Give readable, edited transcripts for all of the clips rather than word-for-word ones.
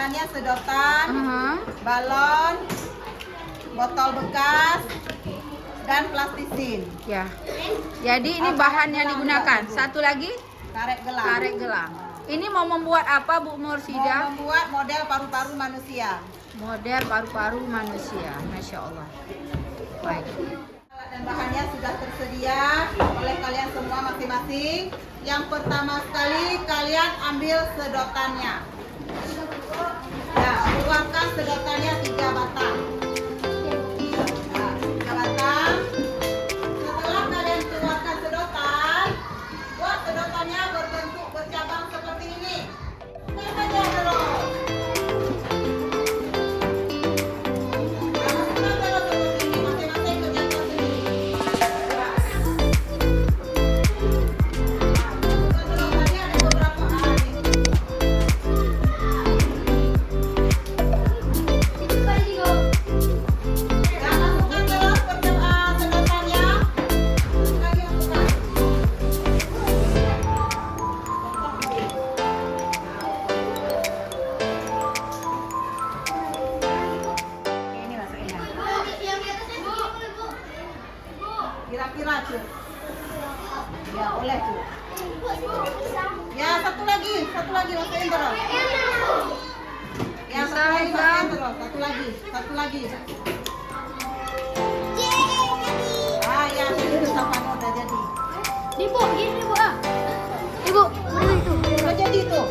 bahannya sedotan, balon, botol bekas, dan plastisin. Ya. Jadi ini bahan yang digunakan. Satu lagi Karet gelang. karet gelang. Ini mau membuat apa Bu Mursida? Mau membuat model paru-paru manusia. Model paru-paru manusia. Masya Allah. Baik. Alat dan bahannya sudah tersedia oleh kalian semua masing-masing. Yang pertama sekali kalian ambil sedotannya. Ya, keluarkan sedotannya 3 batang. Nah, 3 batang. Setelah kalian keluarkan sedotan, buat sedotannya berbentuk bercabang seperti ini. Masukkan terus. Nah, masukkan terus seperti ini, masing-masing ke jatuh sendiri. Sedotannya ada beberapa hari. Ya, masukkan terus sedotannya. Lagi masukkan. Ini masukin ya. Kira-kira cuy. Ya boleh cuy. Ya satu lagi masukin terus. Ya satu lagi masukin terus. Satu lagi. Ah ya itu sama udah jadi. Ibu, gini Bu. Ibu, mana itu? Udah jadi tuh.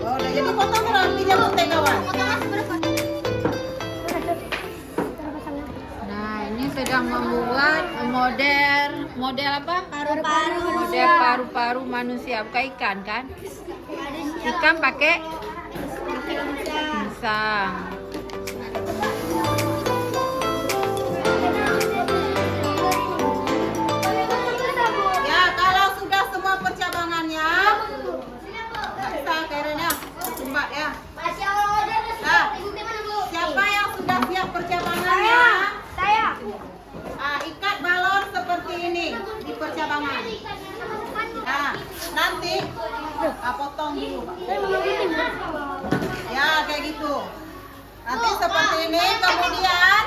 Oh, udah jadi potong terus minyak putih kawan. Nah, ini sedang membuat model apa? Paru-paru. Model paru-paru manusia. Bukan ikan kan? Ikan pakai pisang. Ya kalau sudah semua percabangannya, nggak bisa kayaknya sumbat ya. Nah, siapa yang sudah siap percabangannya? Saya. Ikat balon seperti ini di percabangan. Nah, nanti potong dulu. Ya, kayak gitu. Nanti seperti ini, kemudian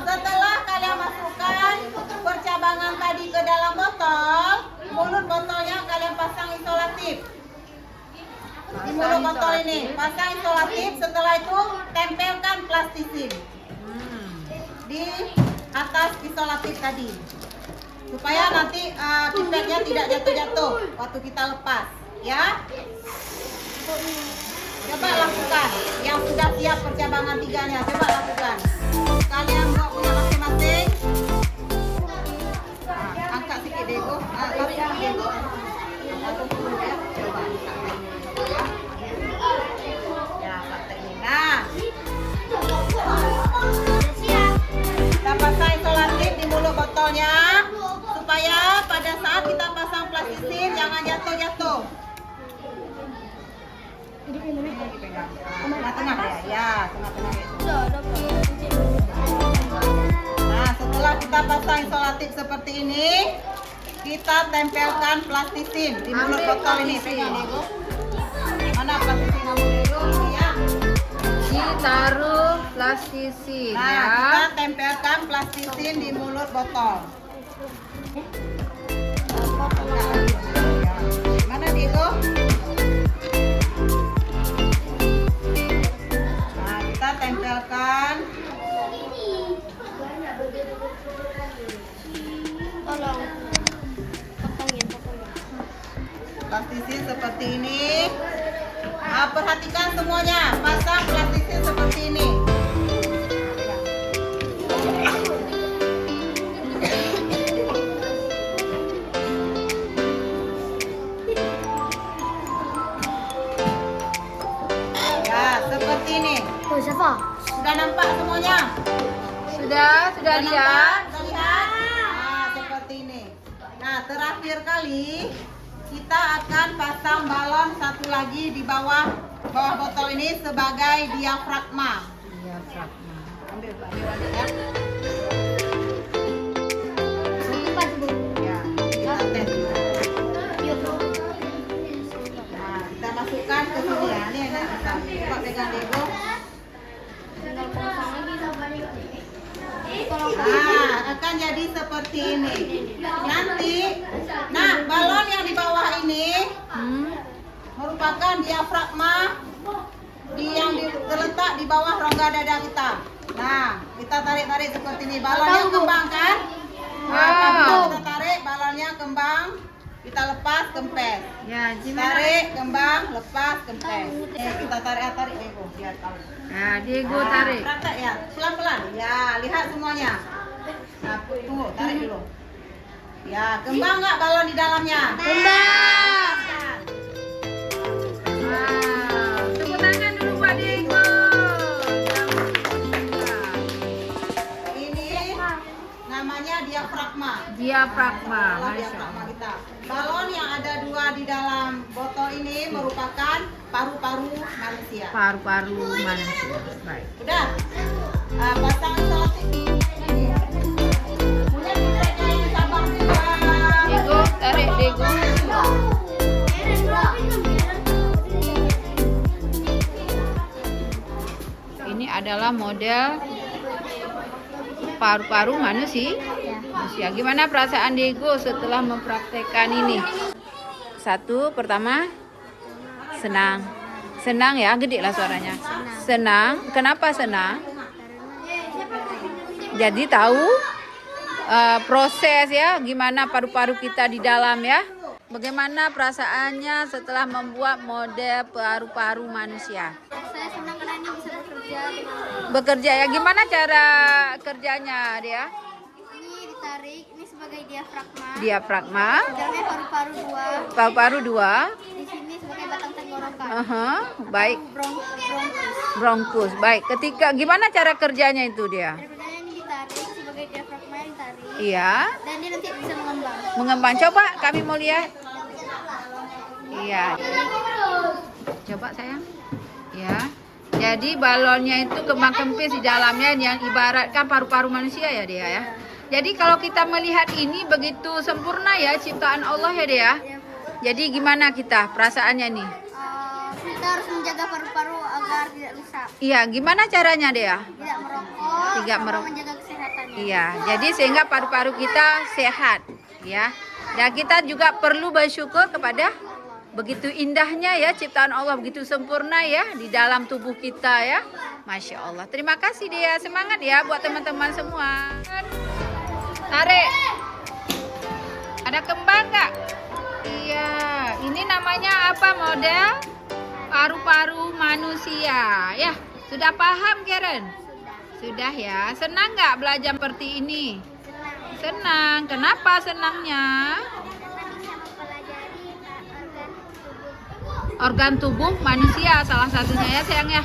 setelah kalian masukkan percabangan tadi ke dalam botol, mulut botolnya kalian pasang isolatif. Di mulut botol ini, pasang isolatif, setelah itu tempelkan plastisin di atas isolatif tadi. Supaya nanti pipetnya tidak jatuh-jatuh waktu kita lepas, ya. Coba lakukan. Yang sudah siap percabangan 3-nya, coba lakukan. Kalian buat punya masing-masing. Angkat sikit dego. Tarik dego. Satu dulu ya. Coba praktek ya. Ya, praktek ini. Nah, kita pasang isolatif di mulut botolnya supaya pada saat kita pasang plastisin jangan jatuh-jatuh. Tengah-tengah ya, tengah-tengah. Nah, setelah kita pasang isolatif seperti ini, kita tempelkan plastisin di mulut botol ini. Pegang Diego. Mana plastisin kamu Diego? Ini ya. Ditaruh plastisin Nah, ya. kita tempelkan plastisin di mulut botol. Mana Diego? Nah, kita tempelkan. Tolong. Potongin. Plastisin seperti ini. Perhatikan semuanya, pasang plastisin seperti ini. Ya, seperti ini. Oh, Safa. Sudah nampak semuanya? Sudah lihat. Sudah lihat? Nah, seperti ini. Nah, terakhir kali kita akan pasang balon satu lagi di bawah botol ini sebagai diafragma. Diafragma. Ambil balik ya. Cepat, Bu. Ya, kita tes dulu. Yuk, Bu. Nah, kita masukkan ke sini ya. Ini enak bisa. Coba pegang Diego. seperti ini. Nanti, nah balon yang di bawah ini merupakan diafragma yang terletak di bawah rongga dada kita. Nah, kita tarik-tarik seperti ini. Balonnya kembang kan? Nah, apabila kita tarik, balonnya kembang, kita lepas, kempes. Ya, gimana? Tarik, kembang, lepas, kempes. Kita tarik Diego, biar tahu. Nah, Diego tarik. Praktek ya, pelan-pelan. Ya, lihat semuanya. Nah, tunggu, tarik dulu. Ya, kembang nggak balon di dalamnya? Kembang. Wow, tepuk tangan dulu buat Diego. Ini namanya diafragma. Diafragma, Adalah Masya diafragma Allah. kita. Balon yang ada 2 di dalam botol ini merupakan paru-paru manusia. Paru-paru manusia. Baik. Udah. Pasang selotip. Punya kita yang cabang juga. Diego, tarik Diego. Ini adalah model paru-paru manusia. Gimana perasaan Diego setelah mempraktekkan ini? Satu, pertama, senang. Senang ya, gede lah suaranya. Senang. Kenapa senang? Jadi tahu proses ya, gimana paru-paru kita di dalam ya. Bagaimana perasaannya setelah membuat model paru-paru manusia? Saya senang karena ini bisa bekerja dengan Bekerja ya, gimana cara kerjanya dia? ini ditarik, ini sebagai diafragma. Diafragma, Dalamnya paru-paru 2. paru-paru 2. Di sini sebagai batang tenggorokan. Baik, Bronkus. bronkus. Baik, ketika gimana cara kerjanya itu dia? Daripada ini ditarik sebagai diafragma yang ditarik. Iya, Dan dia nanti bisa mengembang. mengembang. Coba kami mau lihat. Iya, coba sayang. Ya. Jadi balonnya itu kembang kempis di dalamnya yang ibaratkan paru-paru manusia ya dia ya. Jadi kalau kita melihat ini begitu sempurna ya ciptaan Allah ya dia. Ya, Bu. Jadi gimana kita perasaannya nih? Kita harus menjaga paru-paru agar tidak rusak. Iya, gimana caranya dia? Tidak merokok. Tidak sama merokok. menjaga kesehatannya. Iya, jadi sehingga paru-paru kita sehat ya. Dan kita juga perlu bersyukur kepada begitu indahnya ya ciptaan Allah, begitu sempurna ya di dalam tubuh kita ya. Masya Allah. Terima kasih dia, semangat ya buat teman-teman semua. Tarik. Ada kembang nggak? Iya, ini namanya apa model? Paru-paru manusia ya. Sudah paham Karen? Sudah ya. Senang nggak belajar seperti ini? Senang. Kenapa senangnya? Organ tubuh manusia salah satunya ya sayang ya.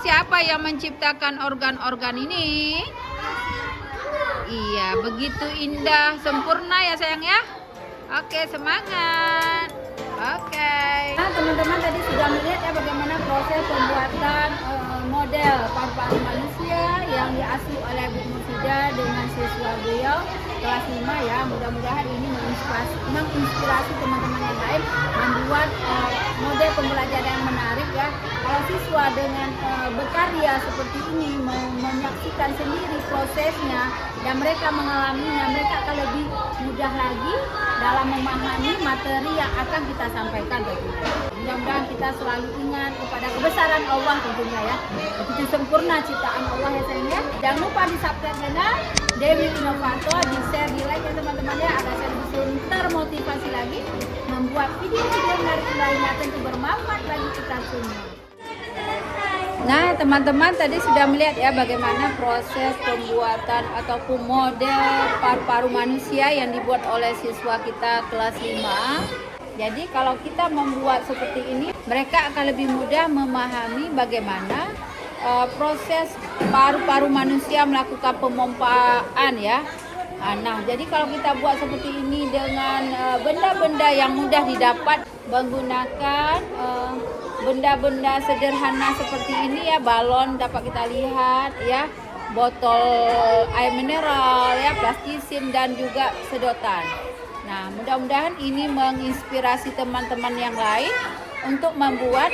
Siapa yang menciptakan organ-organ ini? Iya, begitu indah, sempurna ya sayang ya. Oke, semangat. Oke. Nah, teman-teman tadi sudah melihat ya bagaimana proses pembuatan model paru-paru manusia yang diasuh oleh Bu Mursida dengan siswa beliau kelas 5 ya. Mudah-mudahan ini menginspirasi teman-teman yang lain membuat model pembelajaran yang menarik ya. Kalau siswa dengan berkarya seperti ini menyaksikan sendiri prosesnya dan mereka mengalaminya, mereka akan lebih mudah lagi dalam memahami materi yang akan kita sampaikan bagi kita. Mudah-mudahan kita selalu ingat kepada kebesaran Allah tentunya ya. Begitu sempurna ciptaan Allah ya sayang ya. Jangan lupa di subscribe channel Dewi Inovator, di share, di like ya teman-teman ya, agar saya bisa termotivasi lagi membuat video-video menarik lainnya tentu bermanfaat bagi kita semua. Nah teman-teman tadi sudah melihat ya bagaimana proses pembuatan ataupun model paru-paru manusia yang dibuat oleh siswa kita kelas 5. Jadi kalau kita membuat seperti ini, mereka akan lebih mudah memahami bagaimana proses paru-paru manusia melakukan pemompaan ya. Nah, jadi kalau kita buat seperti ini dengan benda-benda yang mudah didapat menggunakan benda-benda sederhana seperti ini ya, balon dapat kita lihat ya, botol air mineral ya, plastisin dan juga sedotan. Nah, mudah-mudahan ini menginspirasi teman-teman yang lain untuk membuat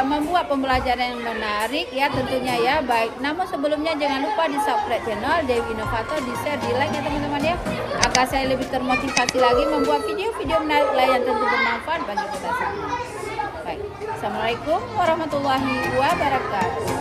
membuat pembelajaran yang menarik ya tentunya ya. Baik, namun sebelumnya jangan lupa di subscribe channel Dewi Inovator, di share, di like ya teman-teman ya, agar saya lebih termotivasi lagi membuat video-video menarik lain yang tentu bermanfaat bagi kita semua. Baik, assalamualaikum warahmatullahi wabarakatuh.